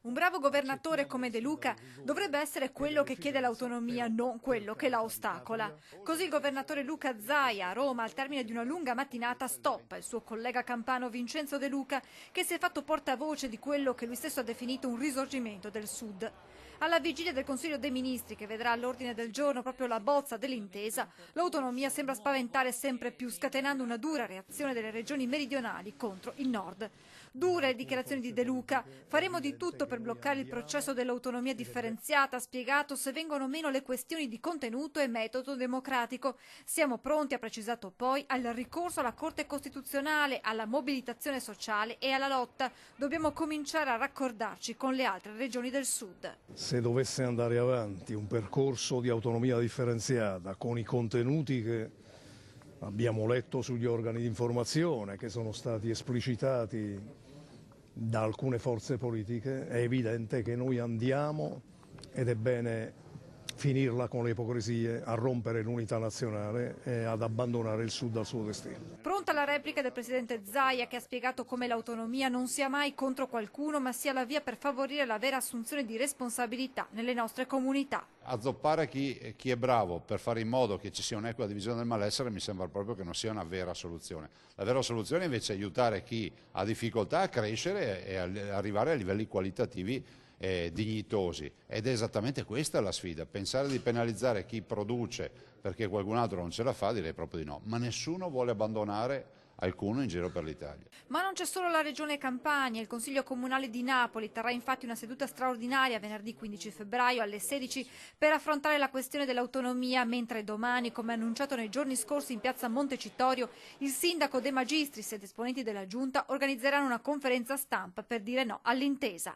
Un bravo governatore come De Luca dovrebbe essere quello che chiede l'autonomia, non quello che la ostacola. Così il governatore Luca Zaia a Roma, al termine di una lunga mattinata, stoppa il suo collega campano Vincenzo De Luca, che si è fatto portavoce di quello che lui stesso ha definito un risorgimento del Sud. Alla vigilia del Consiglio dei Ministri, che vedrà all'ordine del giorno proprio la bozza dell'intesa, l'autonomia sembra spaventare sempre più, scatenando una dura reazione delle regioni meridionali contro il Nord. Dure le dichiarazioni di De Luca. Faremo di tutto per bloccare il processo dell'autonomia differenziata, ha spiegato, se vengono meno le questioni di contenuto e metodo democratico. Siamo pronti, ha precisato poi, al ricorso alla Corte Costituzionale, alla mobilitazione sociale e alla lotta. Dobbiamo cominciare a raccordarci con le altre regioni del Sud. Se dovesse andare avanti un percorso di autonomia differenziata con i contenuti che abbiamo letto sugli organi di informazione, che sono stati esplicitati da alcune forze politiche, è evidente che noi andiamo, ed è bene finirla con le ipocrisie, a rompere l'unità nazionale e ad abbandonare il Sud al suo destino. Pronta la replica del presidente Zaia, che ha spiegato come l'autonomia non sia mai contro qualcuno, ma sia la via per favorire la vera assunzione di responsabilità nelle nostre comunità. Azzoppare chi è bravo per fare in modo che ci sia un'equa divisione del malessere mi sembra proprio che non sia una vera soluzione. La vera soluzione invece è aiutare chi ha difficoltà a crescere e arrivare a livelli qualitativi dignitosi, ed è esattamente questa la sfida. Pensare di penalizzare chi produce perché qualcun altro non ce la fa, direi proprio di no, ma nessuno vuole abbandonare alcuno in giro per l'Italia. Ma non c'è solo la regione Campania. Il Consiglio Comunale di Napoli terrà infatti una seduta straordinaria venerdì 15 febbraio alle 16 per affrontare la questione dell'autonomia, mentre domani, come annunciato nei giorni scorsi in piazza Montecitorio, il sindaco De Magistris ed esponenti della giunta organizzeranno una conferenza stampa per dire no all'intesa.